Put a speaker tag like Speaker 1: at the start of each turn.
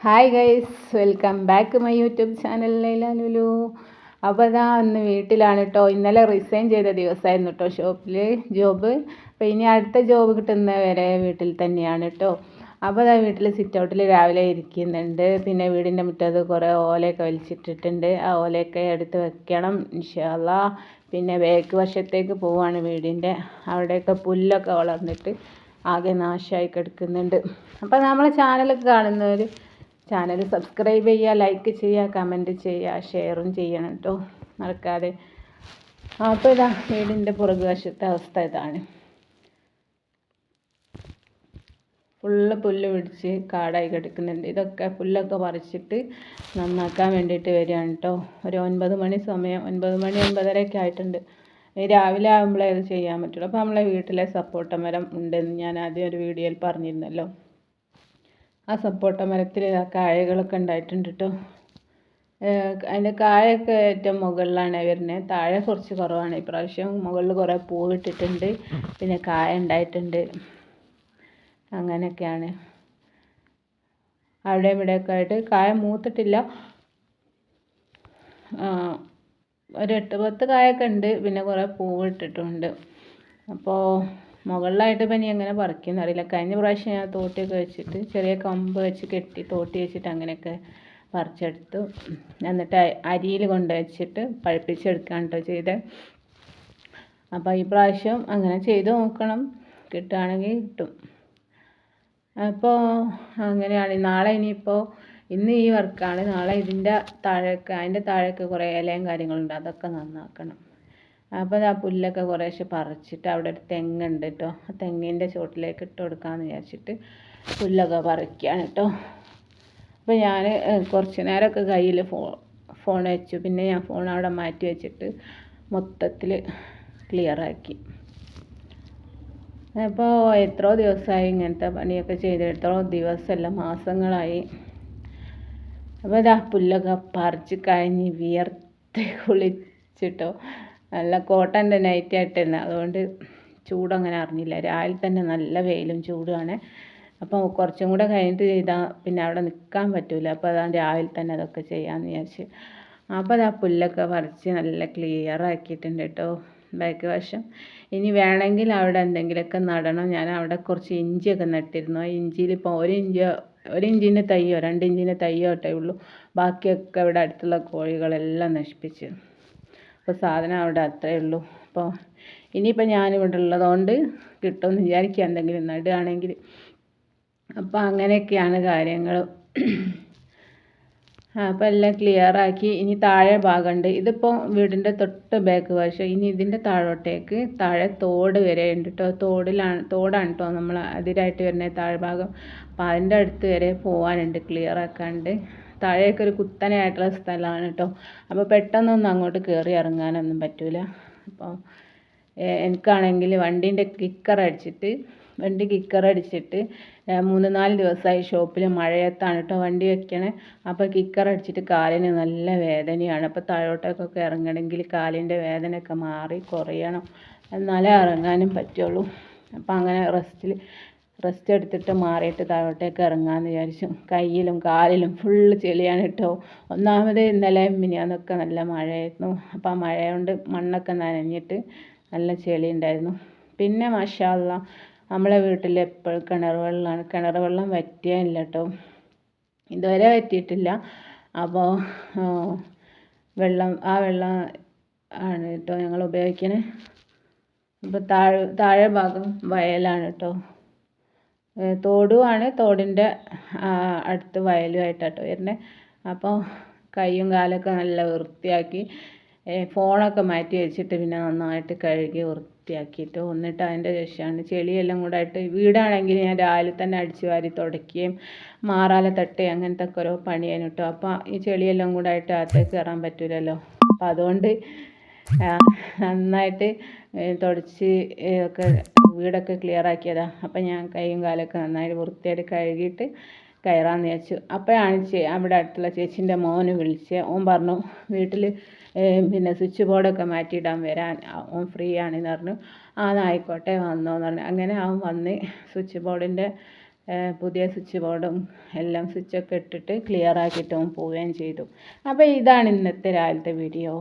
Speaker 1: Hi guys, welcome back to my YouTube channel Laila Lulu. അപ്പോൾ ഇതാ ഇന്ന് വീട്ടിലാണ് കേട്ടോ. ഇന്നലെ റിസൈൻ ചെയ്ത ദിവസമായിരുന്നു കേട്ടോ ഷോപ്പിൽ ജോബ്. അപ്പോൾ ഇനി അടുത്ത ജോബ് കിട്ടുന്ന വരെ വീട്ടിൽ തന്നെയാണ് കേട്ടോ. അപ്പോൾ ഇതാ വീട്ടിൽ സിറ്റ് ഔട്ടിൽ രാവിലെ ഇരിക്കുന്നുണ്ട്. പിന്നെ വീടിൻ്റെ മുറ്റത്ത് കുറേ ഓലയൊക്കെ വലിച്ചിട്ടിട്ടുണ്ട്. ആ ഓലയൊക്കെ എടുത്ത് വെക്കണം ഇൻഷാ അല്ലാ. പിന്നെ ബാക്ക് വശത്തേക്ക് പോവാണ് വീടിൻ്റെ. അവിടെയൊക്കെ പുല്ലൊക്കെ വളർന്നിട്ട് ആകെ നാശമായി കിടക്കുന്നുണ്ട്. അപ്പോൾ നമ്മളെ ചാനലൊക്കെ കാണുന്നവർ ചാനൽ സബ്സ്ക്രൈബ് ചെയ്യുക, ലൈക്ക് ചെയ്യുക, കമൻറ്റ് ചെയ്യുക, ഷെയറും ചെയ്യണം കേട്ടോ മറക്കാതെ. അപ്പോൾ ഇതാ വീടിൻ്റെ പുറകുവശത്തെ അവസ്ഥ ഇതാണ്. ഫുള്ള് പുല്ല് പിടിച്ച് കാടായി കിടക്കുന്നുണ്ട്. ഇതൊക്കെ പുല്ലൊക്കെ പറിച്ചിട്ട് നന്നാക്കാൻ വേണ്ടിയിട്ട് വരികയാണ് കേട്ടോ. ഒരു 9 മണി സമയം, 9 മണി 9:30 ആയിട്ടുണ്ട്. രാവിലെ ആകുമ്പോഴേ അത് ചെയ്യാൻ പറ്റുള്ളൂ. അപ്പോൾ നമ്മളെ വീട്ടിലെ സപ്പോട്ട മരം ഉണ്ടെന്ന് ഞാൻ ആദ്യം ഒരു വീഡിയോയിൽ പറഞ്ഞിരുന്നല്ലോ. ആ സപ്പോട്ട മരത്തിൽ കായകളൊക്കെ ഉണ്ടായിട്ടുണ്ട് കേട്ടോ. അതിൻ്റെ കായൊക്കെ ഏറ്റവും മുകളിലാണ് വരുന്നത്. താഴെ കുറച്ച് കുറവാണ്. ഇപ്രാവശ്യം മുകളിൽ കുറേ പൂവിട്ടിട്ടുണ്ട്, പിന്നെ കായ ഉണ്ടായിട്ടുണ്ട്. അങ്ങനെയൊക്കെയാണ്. അവിടെ ഇവിടെയൊക്കെ ആയിട്ട് കായ മൂത്തിട്ടില്ല. ഒരു 8-10 കായൊക്കെ ഉണ്ട്, പിന്നെ കുറേ പൂവിട്ടിട്ടുണ്ട്. അപ്പോൾ മുകളിലായിട്ട് ഇപ്പം ഇനി എങ്ങനെ പറിക്കുമെന്ന് അറിയില്ല. കഴിഞ്ഞ പ്രാവശ്യം ഞാൻ തോട്ടിയൊക്കെ വെച്ചിട്ട് ചെറിയ കമ്പ് വെച്ച് കെട്ടി തോട്ടി വെച്ചിട്ട് അങ്ങനെയൊക്കെ പറിച്ചെടുത്തു. എന്നിട്ട് അരിയിൽ കൊണ്ട് വെച്ചിട്ട് പഴുപ്പിച്ചെടുക്കുകയാണ് കേട്ടോ ചെയ്തത്. അപ്പോൾ ഈ പ്രാവശ്യം അങ്ങനെ ചെയ്ത് നോക്കണം, കിട്ടുകയാണെങ്കിൽ കിട്ടും. അപ്പോൾ അങ്ങനെയാണ്. നാളെ ഇനിയിപ്പോൾ ഇന്ന് ഈ വർക്കാണ്. നാളെ അതിൻ്റെ താഴേക്ക് കുറേ ഇലയും കാര്യങ്ങളുണ്ട്, അതൊക്കെ നന്നാക്കണം. അപ്പോൾ ആ പുല്ലൊക്കെ കുറേശ്ശെ പറിച്ചിട്ട് അവിടെ ഒരു തെങ്ങുണ്ട് കേട്ടോ. ആ തെങ്ങിൻ്റെ ചുവട്ടിലേക്ക് ഇട്ട് കൊടുക്കാമെന്ന് വിചാരിച്ചിട്ട് പുല്ലൊക്കെ പറിക്കുകയാണ് കേട്ടോ. അപ്പോൾ ഞാൻ കുറച്ച് നേരമൊക്കെ കയ്യിൽ ഫോൺ വെച്ചു. പിന്നെ ഞാൻ ഫോൺ അവിടെ മാറ്റി വെച്ചിട്ട് മൊത്തത്തിൽ ക്ലിയറാക്കി. അപ്പോൾ എത്രയോ ദിവസമായി ഇങ്ങനത്തെ പണിയൊക്കെ ചെയ്തിട്ട്, എത്രയോ ദിവസമല്ല മാസങ്ങളായി. അപ്പോൾ ഇതാ പുല്ലൊക്കെ പറിച്ച് കഴിഞ്ഞ് വിയർത്ത് കുളിച്ചിട്ടോ. നല്ല കോട്ടൻ്റെ നൈറ്റ് ആയിട്ടിരുന്നത്, അതുകൊണ്ട് ചൂടങ്ങനെ അറിഞ്ഞില്ല. രാവിലെ തന്നെ നല്ല വെയിലും ചൂടുമാണ്. അപ്പോൾ കുറച്ചും കൂടെ കഴിഞ്ഞിട്ട് ചെയ്താൽ പിന്നെ അവിടെ നിൽക്കാൻ പറ്റില്ല. അപ്പോൾ അതാണ് രാവിലെ തന്നെ അതൊക്കെ ചെയ്യാമെന്ന് വിചാരിച്ച്. അപ്പോൾ അത് ആ പുല്ലൊക്കെ പറിച്ച് നല്ല ക്ലിയർ ആക്കിയിട്ടുണ്ട് കേട്ടോ ബാക്ക് വശം. ഇനി വേണമെങ്കിൽ അവിടെ എന്തെങ്കിലുമൊക്കെ നടണം. ഞാൻ അവിടെ കുറച്ച് ഇഞ്ചിയൊക്കെ നട്ടിരുന്നു. ആ ഇഞ്ചിയിൽ ഇപ്പോൾ 1 ഇഞ്ചിൻ്റെ തയ്യോ 2 ഇഞ്ചിൻ്റെ തയ്യോ ഇട്ടേ ഉള്ളൂ. ബാക്കിയൊക്കെ ഇവിടെ അടുത്തുള്ള കോഴികളെല്ലാം നശിപ്പിച്ച്. അപ്പോൾ സാധനം അവിടെ അത്രയേ ഉള്ളൂ. അപ്പോൾ ഇനിയിപ്പോൾ ഞാനിവിടെ ഉള്ളതുകൊണ്ട് കിട്ടുമെന്ന് വിചാരിക്കുക എന്തെങ്കിലും നടുകയാണെങ്കിൽ. അപ്പോൾ അങ്ങനെയൊക്കെയാണ് കാര്യങ്ങൾ. അപ്പോൾ എല്ലാം ക്ലിയറാക്കി. ഇനി താഴെ ഭാഗമുണ്ട്. ഇതിപ്പോൾ വീടിൻ്റെ തൊട്ട് ബാക്ക് വശം. ഇനി ഇതിൻ്റെ താഴെ തോട് വരെ ഉണ്ട് കേട്ടോ. തോടാണ് കേട്ടോ നമ്മൾ അതിരായിട്ട് വരുന്നത് താഴെ ഭാഗം. അപ്പോൾ അതിൻ്റെ അടുത്ത് വരെ പോകാനുണ്ട്, ക്ലിയറാക്കാണ്ട്. താഴേക്കൊരു കുത്തനെയായിട്ടുള്ള സ്ഥലമാണ് കേട്ടോ. അപ്പോൾ പെട്ടെന്നൊന്നും അങ്ങോട്ട് കയറി ഇറങ്ങാനൊന്നും പറ്റില്ല. അപ്പോൾ എനിക്കാണെങ്കിൽ വണ്ടി കിക്കർ അടിച്ചിട്ട് 3-4 ദിവസമായി ഷോപ്പിൽ മഴയത്താണ് കേട്ടോ വണ്ടി വെക്കണേ. അപ്പോൾ കിക്കർ അടിച്ചിട്ട് കാലിന് നല്ല വേദനയാണ്. അപ്പോൾ താഴോട്ടേക്കൊക്കെ ഇറങ്ങണമെങ്കിൽ കാലിൻ്റെ വേദനയൊക്കെ മാറി കുറയണം, എന്നാലേ ഇറങ്ങാനും പറ്റുള്ളൂ. അപ്പോൾ അങ്ങനെ റെസ്റ്റ് എടുത്തിട്ട് മാറിയിട്ട് താഴോട്ടേക്ക് ഇറങ്ങാമെന്ന് വിചാരിച്ചു. കയ്യിലും കാലിലും ഫുള്ള് ചെളിയാണ് കേട്ടോ. ഒന്നാമത് ഇന്നലെ മിനിയാന്നൊക്കെ നല്ല മഴയായിരുന്നു. അപ്പോൾ ആ മഴ കൊണ്ട് മണ്ണൊക്കെ നനഞ്ഞിട്ട് നല്ല ചെളി ഉണ്ടായിരുന്നു. പിന്നെ മാഷാ അല്ലാ നമ്മളെ വീട്ടിൽ എപ്പോഴും കിണർ വെള്ളമാണ്. കിണർ വെള്ളം വറ്റിയില്ല കേട്ടോ, ഇതുവരെ വറ്റിയിട്ടില്ല. അപ്പോൾ വെള്ളം ആണ് കേട്ടോ ഞങ്ങൾ ഉപയോഗിക്കണേ. അപ്പോൾ താഴെ ഭാഗം വയലാണ് കേട്ടോ. തോടുമാണ്, തോടിൻ്റെ അടുത്ത് വയലുമായിട്ടാട്ടോ വരുന്നത്. അപ്പോൾ കൈയും കാലൊക്കെ നല്ല വൃത്തിയാക്കി ഫോണൊക്കെ മാറ്റി വെച്ചിട്ട് പിന്നെ നന്നായിട്ട് കഴുകി വൃത്തിയാക്കിയിട്ട് വന്നിട്ട് അതിൻ്റെ ശേഷമാണ് ചെളിയെല്ലാം കൂടെ ആയിട്ട്. വീടാണെങ്കിൽ ഞാൻ രാവിലെ തന്നെ അടിച്ച് വാരി തുടയ്ക്കുകയും മാറാല തട്ടുകയും അങ്ങനത്തെ ഒക്കെ ഓരോ പണിയാണ് കേട്ടോ. അപ്പോൾ ഈ ചെളിയെല്ലാം കൂടെ ആയിട്ട് അകത്തേക്ക് കയറാൻ പറ്റില്ലല്ലോ. അപ്പോൾ അതുകൊണ്ട് നന്നായിട്ട് തുടച്ച് ഒക്കെ വീടൊക്കെ ക്ലിയർ ആക്കിയതാണ്. അപ്പം ഞാൻ കൈയും കാലൊക്കെ നന്നായിട്ട് വൃത്തിയായിട്ട് കഴുകിയിട്ട് കയറാമെന്ന് വിചാരിച്ചു. അപ്പോഴാണ് അവിടെ അടുത്തുള്ള ചേച്ചീൻ്റെ മോന് വിളിച്ച്. ഓൻ പറഞ്ഞു വീട്ടിൽ പിന്നെ സ്വിച്ച് ബോർഡൊക്കെ മാറ്റിയിടാൻ വരാൻ, ഓൻ ഫ്രീ ആണെന്ന് പറഞ്ഞു. ആയിക്കോട്ടെ വന്നോന്ന് പറഞ്ഞു. അങ്ങനെ അവൻ വന്ന് സ്വിച്ച് ബോർഡിൻ്റെ പുതിയ സ്വിച്ച് ബോർഡും എല്ലാം സ്വിച്ചൊക്കെ ഇട്ടിട്ട് ക്ലിയർ ആക്കിയിട്ട് ഓൻ പോവുകയും ചെയ്തു. അപ്പോൾ ഇതാണ് ഇന്നത്തെ രാവിലത്തെ വീഡിയോ.